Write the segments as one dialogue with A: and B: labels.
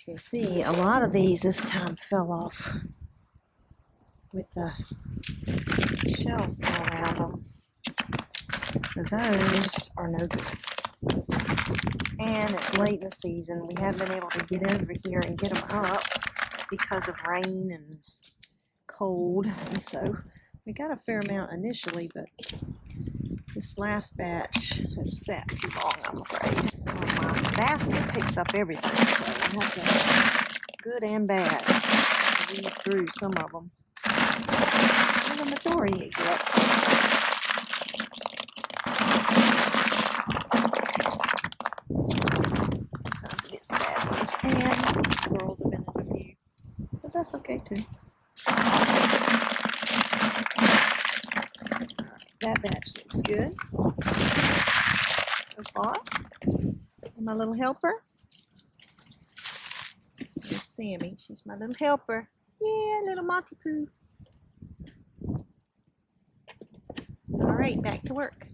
A: You can see a lot of these this time fell off with the shells still around them. So those are no good. And it's late in the season. We haven't been able to get over here and get them up because of rain and cold. And so we got a fair amount initially, but this last batch has sat too long, I'm afraid. Well, my basket picks up everything, so I have to, it's good and bad, to read through some of them. And the majority it gets. Sometimes it gets the bad ones, and squirrels have been in a few, but that's okay too. That batch looks good so far. And my little helper, there's Sammy. She's my little helper. Yeah, little Monty Poo. All right, back to work.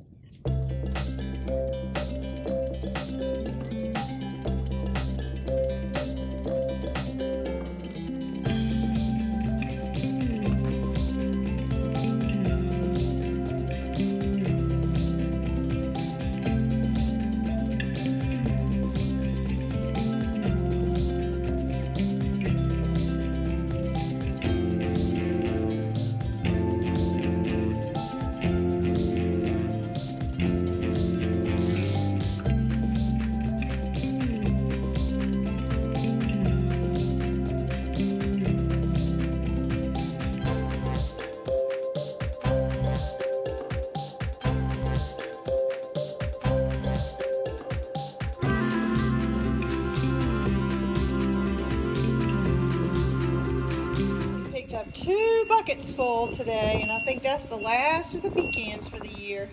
A: Up 2 buckets full today, and I think that's the last of the pecans for the year,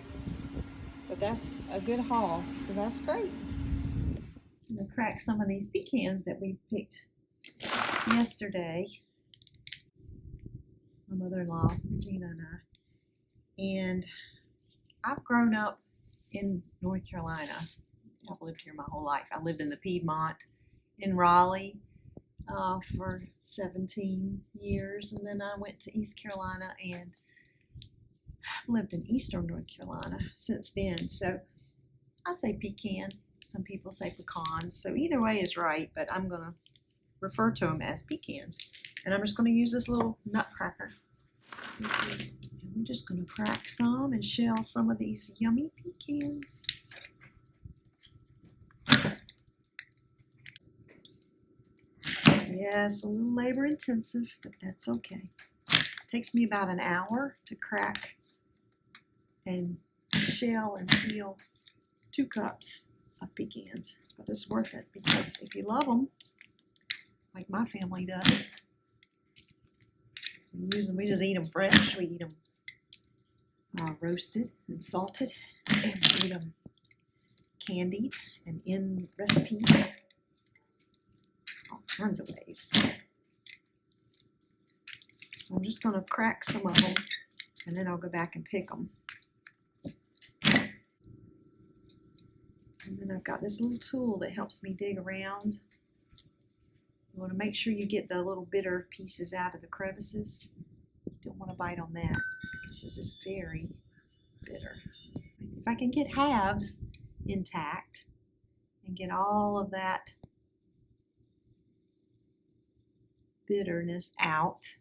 A: but that's a good haul, so that's great. I'm gonna crack some of these pecans that we picked yesterday, my mother-in-law Regina and I. And I've grown up in North Carolina. I've lived here my whole life. I lived in the Piedmont in Raleigh for 17 years, and then I went to East Carolina and lived in eastern North Carolina since then. So I say pecan, some people say pecans, so either way is right, but I'm going to refer to them as pecans. And I'm just going to use this little nut cracker. And we're just going to crack some and shell some of these yummy pecans. Yes, a little labor intensive, but that's okay. It takes me about an hour to crack and shell and peel 2 cups of pecans, but it's worth it because if you love them, like my family does, we just eat them fresh. We eat them roasted and salted, and we eat them candied and in recipes. All kinds of ways. So I'm just going to crack some of them, and then I'll go back and pick them. And then I've got this little tool that helps me dig around. You want to make sure you get the little bitter pieces out of the crevices. You don't want to bite on that because this is very bitter. If I can get halves intact and get all of that bitterness out,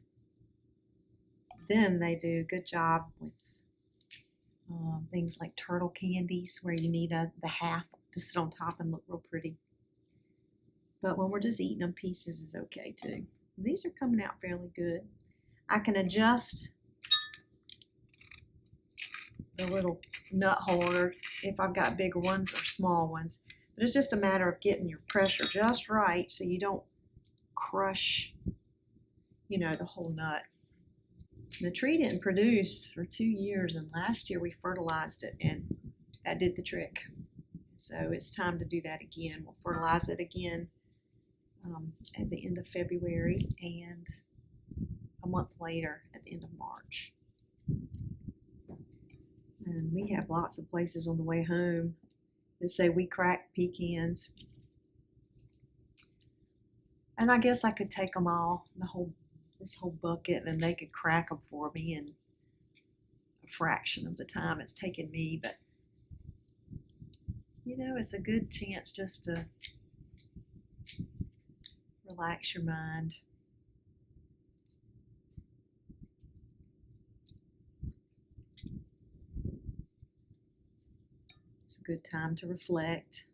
A: then they do a good job with things like turtle candies where you need the half to sit on top and look real pretty. But when we're just eating them, pieces is okay too. These are coming out fairly good. I can adjust the little nut holder if I've got bigger ones or small ones. But it's just a matter of getting your pressure just right so you don't crush, the whole nut. The tree didn't produce for 2 years, and last year we fertilized it, and that did the trick. So it's time to do that again. We'll fertilize it again at the end of February and a month later at the end of March. And we have lots of places on the way home that say we crack pecans.
B: And I guess I could take them all, this whole bucket, and they could crack them for me in a fraction of the time it's taken me. But you know, it's a good chance just to relax your mind. It's a good time to reflect,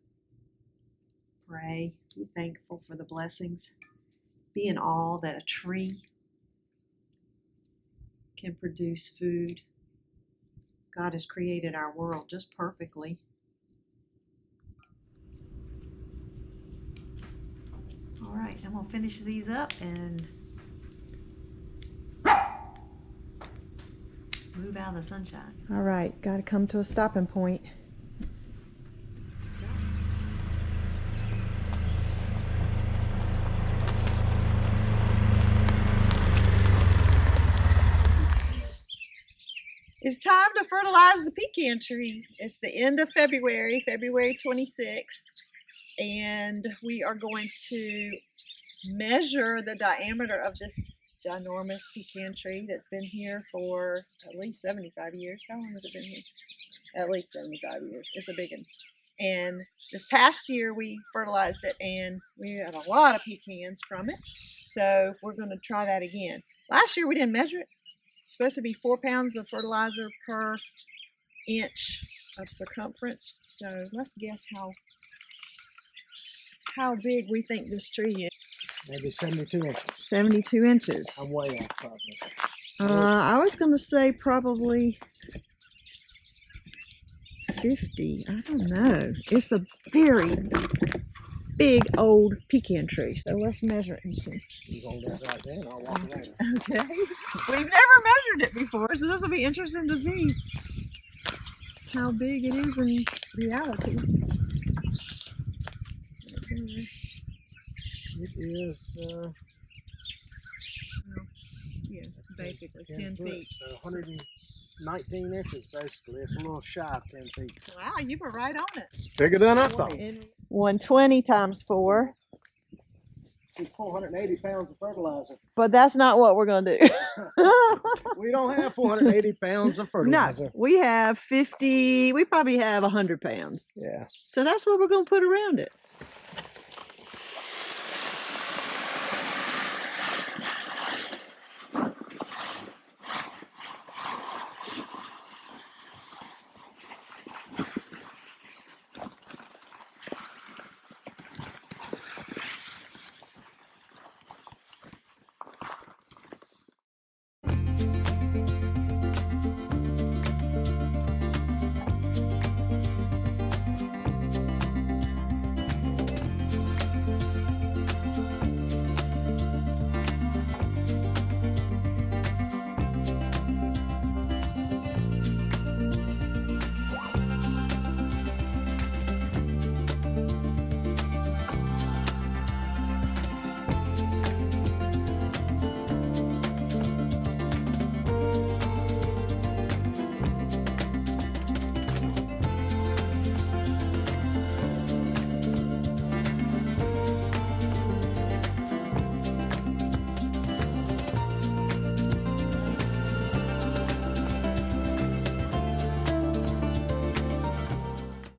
B: pray, be thankful for the blessings, be in awe that a tree can produce food. God has created our world just perfectly. All right, I'm gonna finish these up and move out of the sunshine.
A: All right, got to come to a stopping point. It's time to fertilize the pecan tree. It's the end of February, February 26th, and we are going to measure the diameter of this ginormous pecan tree that's been here for at least 75 years. How long has it been here? At least 75 years. It's a big one. And this past year we fertilized it and we had a lot of pecans from it. So we're going to try that again. Last year we didn't measure it. It's supposed to be 4 pounds of fertilizer per inch of circumference. So let's guess how big we think this tree is.
C: Maybe 72 inches.
A: 72 inches.
C: I'm way off probably.
A: I was going to say probably 50. I don't know. It's a very big old pecan tree. So let's measure it and see.
C: You hold that right there and I'll walk away.
A: Okay. We've never measured it before, so this will be interesting to see how big it is in reality.
C: It is
A: Yeah, basically 10 feet.
C: So 119 inches basically. It's a little shy of 10 feet.
A: Wow, you were right on it.
C: It's bigger than I thought.
A: 120 times 4.
C: It's 480 pounds of fertilizer.
A: But that's not what we're going to do.
C: We don't have 480 pounds of fertilizer.
A: No, we have 50, we probably have 100 pounds.
C: Yeah.
A: So that's what we're going to put around it.